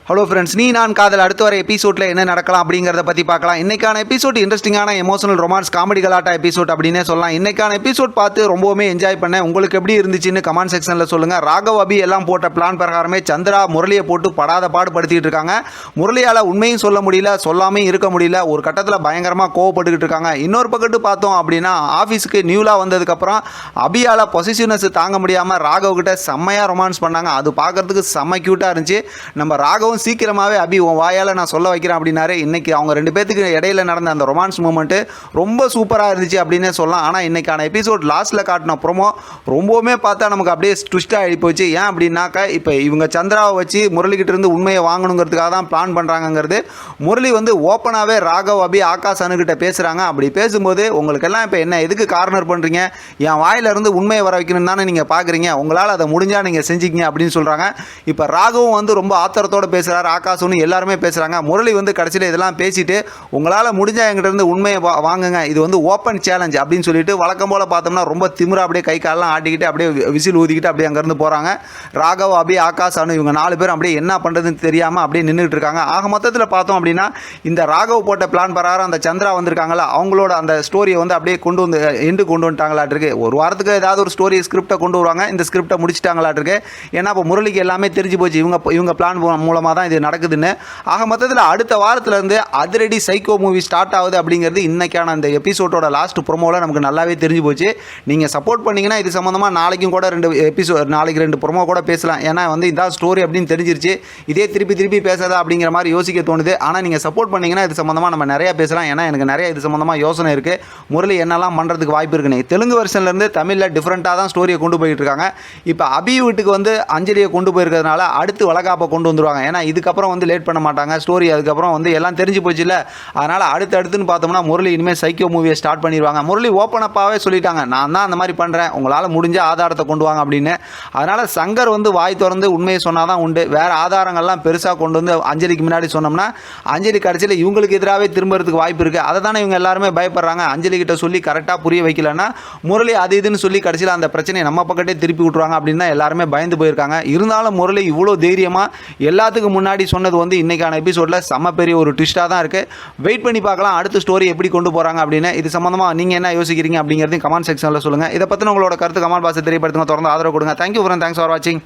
Hello friends, நீ நான் காதல் அடுத்த வர எபிசோடில் என்ன நடக்கலாம் அப்படிங்கிறத பற்றி பார்க்கலாம். இன்றைக்கான எபிசோட் இன்ட்ரெஸ்டிங்கான எமோஷனல் ரொமான்ஸ் காமெடி கலாட்டா எபிசோட் அப்படின்னே சொல்லலாம். இன்றைக்கான எபிசோட் பார்த்து ரொம்பவுமே என்ஜாய் பண்ணேன். உங்களுக்கு எப்படி இருந்துச்சுன்னு கமெண்ட் செக்ஷனில் சொல்லுங்கள். ராகவ் அபி எல்லாம் போட்ட பிளான் பிரகாரமே சந்திரா முரளியை போட்டு படாத பாடு படுத்திக்கிட்டு இருக்காங்க. முரளியால் உண்மையும் சொல்ல முடியல, சொல்லாமையும் இருக்க முடியல. ஒரு கட்டத்தில் பயங்கரமாக கோவப்பட்டுக்கிட்டு இருக்காங்க. இன்னொரு பக்கத்து பார்த்தோம் அப்படின்னா ஆஃபீஸுக்கு நியூலாக வந்ததுக்கப்புறம் அபியால் பொசிசிவ்னஸ் தாங்க முடியாமல் ராகவ் கிட்ட செம்மையாக ரொமான்ஸ் பண்ணாங்க. அது பார்க்குறதுக்கு செம்ம க்யூட்டாக இருந்துச்சு. நம்ம ராகவும் சீக்கிரமாகவே அபி உன் வாயால் நான் சொல்ல வைக்கிறேன் அப்படின்னாரு. இன்றைக்கி அவங்க ரெண்டு பேத்துக்கு இடையில நடந்த அந்த ரொமான்ஸ் மூமெண்ட்டு ரொம்ப சூப்பராக இருந்துச்சு அப்படின்னே சொல்லலாம். ஆனால் இன்றைக்கான எபிசோட் லாஸ்ட்டில் காட்டின ப்ரோமோ ரொம்பவுமே பார்த்தா நமக்கு அப்படியே ட்விஸ்ட்டாக ஆகி போச்சு. ஏன் அப்படின்னாக்கா இப்போ இவங்க சந்திராவை வச்சு முரளிக்கிட்ட இருந்து உண்மையை வாங்கணுங்கிறதுக்காக தான் பிளான் பண்ணுறாங்கங்கிறது முரளி வந்து ஓப்பனாகவே ராகவ் அபி ஆகாஷ் அனுகிட்ட பேசுகிறாங்க. அப்படி பேசும்போது உங்களுக்கெல்லாம் இப்போ என்ன எதுக்கு கார்னர் பண்ணுறீங்க, என் வாயிலிருந்து உண்மையை வர வைக்கணும்னு தானே நீங்கள் பார்க்குறீங்க, உங்களால் அதை முடிஞ்சால் நீங்கள் செஞ்சுக்கிங்க அப்படின்னு சொல்கிறாங்க. இப்போ ராகவும் வந்து ரொம்ப ஆத்திரத்தோடு பேசுகிறார், ஆகாஷ் எல்லாருமே பேசுகிறாங்க. முரளி வந்து கடைசியில் இதெல்லாம் பேசிட்டு உங்களால் முடிஞ்சால் எங்கிட்ட இருந்து உண்மையை வாங்குங்க, இது வந்து ஓப்பன் சேலஞ்ச் அப்படின்னு சொல்லிட்டு வழக்கம் போல் பார்த்தோம்னா ரொம்ப திமிரா அப்படியே கை காலெலாம் ஆட்டிக்கிட்டு அப்படியே விசில் ஊதிக்கிட்டு அப்படியே அங்கேருந்து போகிறாங்க. ராகவ் அபி ஆகாஷ் அனு இவங்க 4 பேரும் அப்படியே என்ன பண்ணுறதுன்னு தெரியாமல் அப்படியே நின்றுட்டு இருக்காங்க. ஆக மொத்தத்தில் பார்த்தோம் அப்படின்னா இந்த ராகவ் போட்ட பிளான் பிரகாரம் அந்த சந்திரா வந்திருக்காங்களா அவங்களோட அந்த ஸ்டோரியை வந்து அப்படியே கொண்டு வந்துட்டாங்களாட்டிருக்கு. ஒரு வாரத்துக்கு ஏதாவது ஒரு ஸ்டோரி ஸ்கிரிப்டை கொண்டு வருவாங்க. இந்த ஸ்கிரிப்டை முடிச்சிட்டாங்களாட்டிருக்கு. ஏன்னா இப்போ முரளிக்கு எல்லாமே தெரிஞ்சு போச்சு இவங்க பிளான் மூலமாக தான் இது நடக்குதுன்னு. ஆக மொத்தத்தில் அடுத்த வாரத்திலேருந்து அதிரடி சைக்கோ மூவி ஸ்டார்ட் ஆகுது அப்படிங்கிறது இன்றைக்கான அந்த எபிசோடோட லாஸ்ட் ப்ரோமோவில் நமக்கு நல்லாவே தெரிஞ்சு போச்சு. நீங்கள் சப்போர்ட் பண்ணிங்கன்னா இது சம்மந்தமாக நாளைக்கும் கூட நாளைக்கு 2 ப்ரோமோ கூட பேசலாம். ஏன்னா வந்து இதான் ஸ்டோரி அப்படின்னு தெரிஞ்சிருச்சு. இதே திருப்பி பேசாதா அப்படிங்கிற மாதிரி யோசிக்க தோணுது. ஆனால் நீங்கள் சப்போர்ட் பண்ணிங்கன்னா இது சம்மந்தமாக நம்ம நிறையா பேசலாம். ஏன்னா எனக்கு நிறைய இது சம்மந்தமாக யோசனை இருக்குது. முரளி என்னெல்லாம் பண்ணுறதுக்கு வாய்ப்பு இருக்குன்னு. தெலுங்கு வெர்ஷன்லேருந்து தமிழில் டிஃப்ரெண்ட்டாக தான் ஸ்டோரியை கொண்டு போயிட்டு இருக்காங்க. இப்போ அபி வீட்டுக்கு வந்து அஞ்சலியை கொண்டு போயிருக்கிறதுனால அடுத்து வளகாப்பை கொண்டு வந்துடுவாங்க. ஏன்னா இதுக்கப்புறம் வந்து லேட் பண்ண மாட்டாங்க ஸ்டோரி. அதுக்கப்புறம் வந்து எல்லாம் தெரிஞ்சு போச்சு இல்லை. அதனால் அடுத்துன்னு பார்த்தோம்னா முரளி இனிமேல் சைக்கோ மூவியை ஸ்டார்ட் பண்ணிடுவாங்க. முரளி ஓப்பனப்பாகவே சொல்லிட்டாங்க, நான் தான் அந்த மாதிரி பண்ணுறேன், உங்களால் முடிஞ்ச ஆதாரத்தை கொண்டு வாங்க அப்படின்னு. அதனால் சங்கர் வந்து வாய் திறந்து உண்மையை சொன்னால் தான் உண்டு. வேறு ஆதாரங்கள்லாம் பெருசாக கொண்டு வந்து அஞ்சலிக்கு முன்னாடி சொன்னோம்னா அஞ்சலி கடைசியில் இவங்களுக்கு எதிராகவே திரும்புறதுக்கு வாய்ப்பு இருக்குது. அதை தானே இவங்க எல்லாருமே பயப்படுறாங்க. அஞ்சலி கிட்ட சொல்லி கரெக்டாக புரிய வைக்கலன்னா முரளி அது இதுன்னு சொல்லி கடைசியில் அந்த பிரச்சனையை நம்ம பக்கத்தே திருப்பி விட்ருவாங்க அப்படின்னு தான் எல்லாருமே பயந்து போயிருக்காங்க. இருந்தாலும் முரளி இவ்வளோ தைரியமாக எல்லாத்துக்கும் முன்னாடி சொன்னது வந்து இன்றைக்கான எபிசோடில் செம்ம பெரிய ஒரு ட்விஸ்ட்டாக தான் இருக்குது. வெயிட் பண்ணி பார்க்கலாம் அடுத்த ஸ்டோரி எப்படி கொண்டு போகிறாங்க அப்படின்னு. இது சம்மந்தமாக நீங்கள் என்ன யோசிக்கிறீங்க அப்படிங்கிறது கமெண்ட் செக்ஷனில் சொல்லுங்கள். இதை பற்றின உங்களோட கருத்து கமெண்ட் பாக்ஸில் தெரியப்படுத்துங்க. தொடர்ந்து ஆதரவு கொடுங்க. தேங்க்யூ ஃப்ரெண்ட், தேங்க்ஸ் ஃபார் வாட்சிங்.